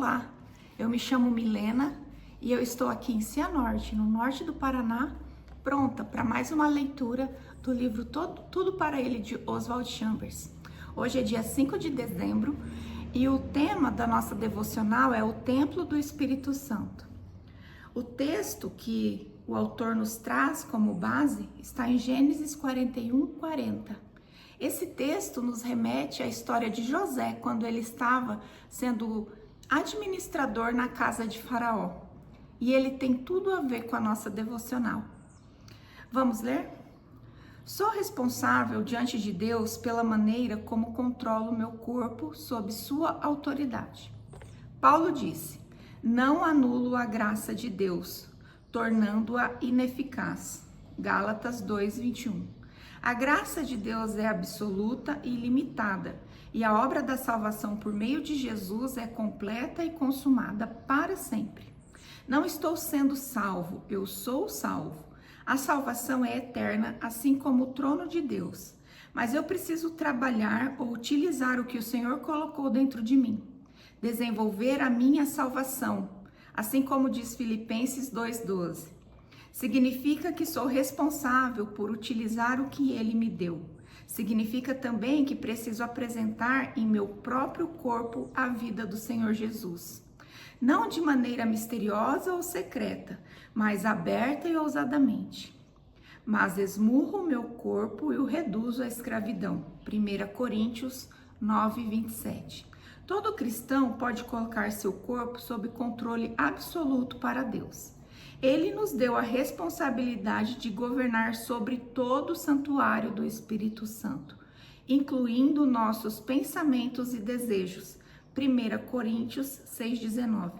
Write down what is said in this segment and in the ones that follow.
Olá, eu me chamo Milena e eu estou aqui em Cianorte, no norte do Paraná, pronta para mais uma leitura do livro Tudo para Ele, de Oswald Chambers. Hoje é dia 5 de dezembro e o tema da nossa devocional é o Templo do Espírito Santo. O texto que o autor nos traz como base está em Gênesis 41:40. Esse texto nos remete à história de José, quando ele estava sendo administrador na casa de Faraó. E ele tem tudo a ver com a nossa devocional. Vamos ler? Sou responsável diante de Deus pela maneira como controlo meu corpo sob sua autoridade. Paulo disse: não anulo a graça de Deus, tornando-a ineficaz. Gálatas 2:21. A graça de Deus é absoluta e ilimitada, e a obra da salvação por meio de Jesus é completa e consumada para sempre. Não estou sendo salvo, eu sou salvo. A salvação é eterna, assim como o trono de Deus. Mas eu preciso trabalhar ou utilizar o que o Senhor colocou dentro de mim. Desenvolver a minha salvação, assim como diz Filipenses 2:12. Significa que sou responsável por utilizar o que Ele me deu. Significa também que preciso apresentar em meu próprio corpo a vida do Senhor Jesus. Não de maneira misteriosa ou secreta, mas aberta e ousadamente. Mas esmurro o meu corpo e o reduzo à escravidão. 1 Coríntios 9:27. Todo cristão pode colocar seu corpo sob controle absoluto para Deus. Ele nos deu a responsabilidade de governar sobre todo o santuário do Espírito Santo, incluindo nossos pensamentos e desejos. 1 Coríntios 6:19.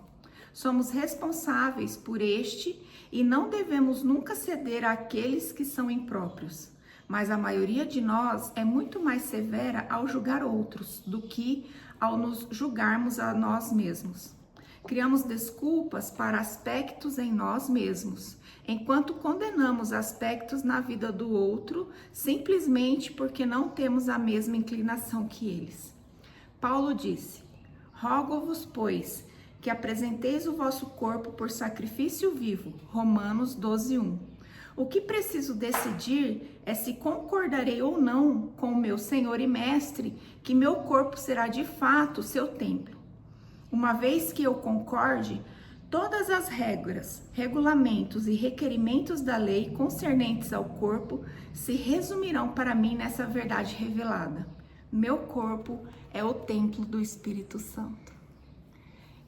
Somos responsáveis por este e não devemos nunca ceder àqueles que são impróprios. Mas a maioria de nós é muito mais severa ao julgar outros do que ao nos julgarmos a nós mesmos. Criamos desculpas para aspectos em nós mesmos, enquanto condenamos aspectos na vida do outro simplesmente porque não temos a mesma inclinação que eles. Paulo disse: rogo-vos, pois, que apresenteis o vosso corpo por sacrifício vivo. Romanos 12:1. O que preciso decidir é se concordarei ou não com o meu Senhor e Mestre que meu corpo será de fato seu templo. Uma vez que eu concorde, todas as regras, regulamentos e requerimentos da lei concernentes ao corpo se resumirão para mim nessa verdade revelada. Meu corpo é o templo do Espírito Santo.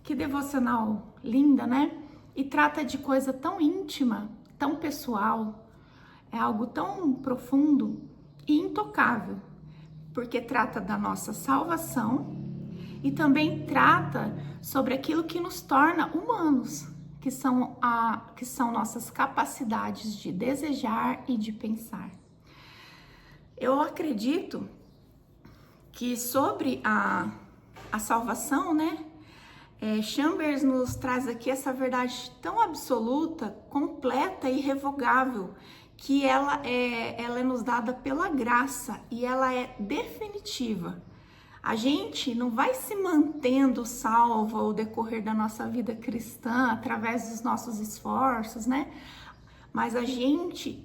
Que devocional linda, né? E trata de coisa tão íntima, tão pessoal, é algo tão profundo e intocável, porque trata da nossa salvação e também trata sobre aquilo que nos torna humanos, que são nossas capacidades de desejar e de pensar. Eu acredito que sobre a salvação, né? Chambers nos traz aqui essa verdade tão absoluta, completa e irrevogável, que ela é nos dada pela graça e ela é definitiva. A gente não vai se mantendo salvo ao decorrer da nossa vida cristã através dos nossos esforços, né? Mas a gente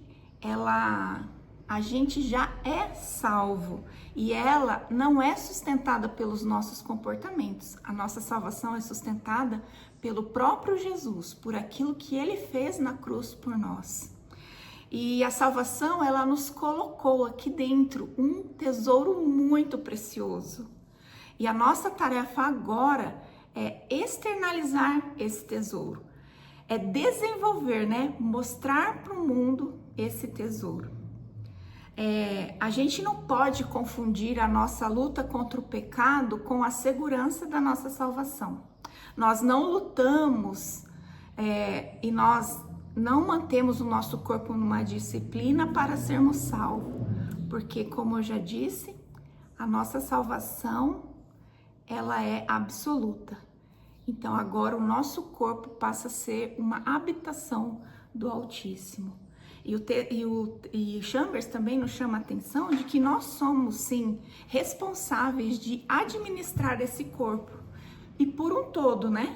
já é salvo e ela não é sustentada pelos nossos comportamentos. A nossa salvação é sustentada pelo próprio Jesus, por aquilo que Ele fez na cruz por nós. E a salvação, ela nos colocou aqui dentro um tesouro muito precioso. E a nossa tarefa agora é externalizar esse tesouro. É desenvolver, né? Mostrar para o mundo esse tesouro. A gente não pode confundir a nossa luta contra o pecado com a segurança da nossa salvação. Nós não lutamos e nós não mantemos o nosso corpo numa disciplina para sermos salvos, porque, como eu já disse, a nossa salvação, ela é absoluta. Então, agora o nosso corpo passa a ser uma habitação do Altíssimo. E Chambers também nos chama a atenção de que nós somos, sim, responsáveis de administrar esse corpo, e por um todo, né?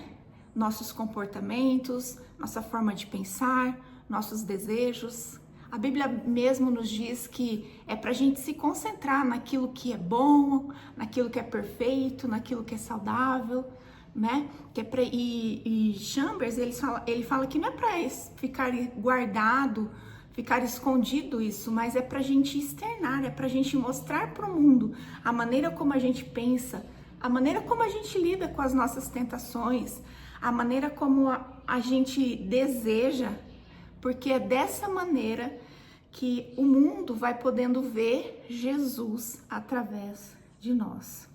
Nossos comportamentos, nossa forma de pensar, nossos desejos. A Bíblia mesmo nos diz que é para a gente se concentrar naquilo que é bom, naquilo que é perfeito, naquilo que é saudável, né? Que é e Chambers, ele fala que não é para ficar guardado, ficar escondido isso, mas é para a gente externar, é para a gente mostrar para o mundo a maneira como a gente pensa, a maneira como a gente lida com as nossas tentações, a maneira como a gente deseja, porque é dessa maneira que o mundo vai podendo ver Jesus através de nós.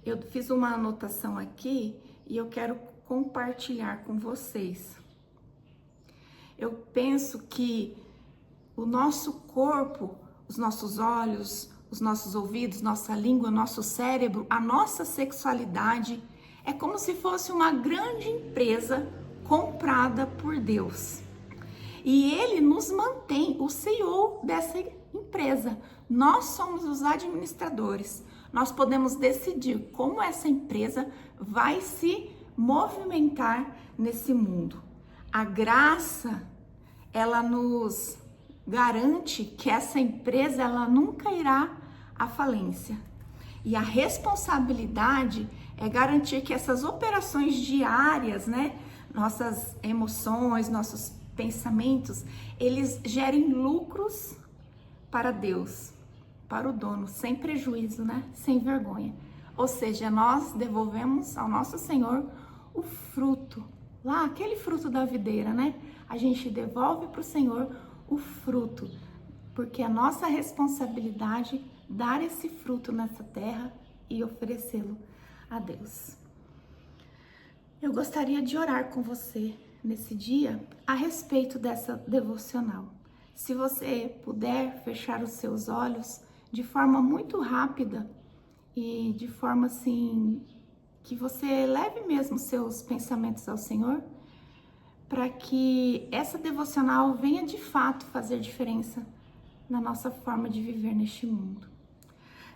Eu fiz uma anotação aqui e eu quero compartilhar com vocês. Eu penso que o nosso corpo, os nossos olhos, os nossos ouvidos, nossa língua, nosso cérebro, a nossa sexualidade é como se fosse uma grande empresa comprada por Deus. E Ele nos mantém, o CEO dessa empresa. Nós somos os administradores. Nós podemos decidir como essa empresa vai se movimentar nesse mundo. A graça, ela nos garante que essa empresa ela nunca irá à falência. E a responsabilidade é garantir que essas operações diárias, né, nossas emoções, nossos pensamentos, eles gerem lucros para Deus, para o dono, sem prejuízo, né, sem vergonha. Ou seja, nós devolvemos ao nosso Senhor o fruto, lá aquele fruto da videira, né? A gente devolve para o Senhor o fruto, porque a nossa responsabilidade é dar esse fruto nessa terra e oferecê-lo a Deus. Eu gostaria de orar com você nesse dia a respeito dessa devocional. Se você puder fechar os seus olhos de forma muito rápida e de forma assim que você leve mesmo seus pensamentos ao Senhor, para que essa devocional venha de fato fazer diferença na nossa forma de viver neste mundo.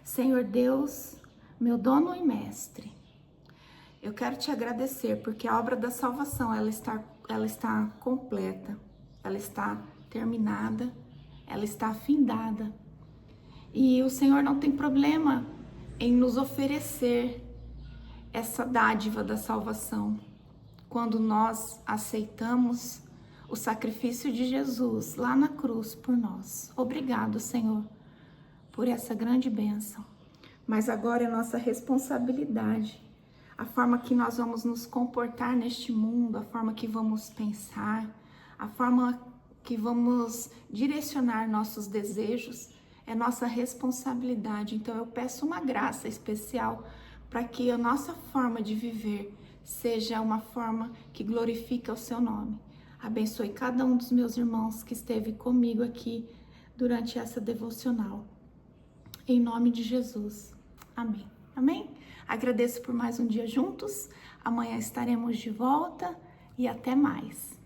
Senhor Deus, meu dono e mestre, eu quero te agradecer porque a obra da salvação ela está completa, ela está terminada, ela está findada. E o Senhor não tem problema em nos oferecer essa dádiva da salvação quando nós aceitamos o sacrifício de Jesus lá na cruz por nós. Obrigado, Senhor, por essa grande bênção. Mas agora é nossa responsabilidade, a forma que nós vamos nos comportar neste mundo, a forma que vamos pensar, a forma que vamos direcionar nossos desejos, é nossa responsabilidade. Então eu peço uma graça especial para que a nossa forma de viver seja uma forma que glorifica o seu nome. Abençoe cada um dos meus irmãos que esteve comigo aqui durante essa devocional. Em nome de Jesus. Amém. Amém? Agradeço por mais um dia juntos. Amanhã estaremos de volta e até mais.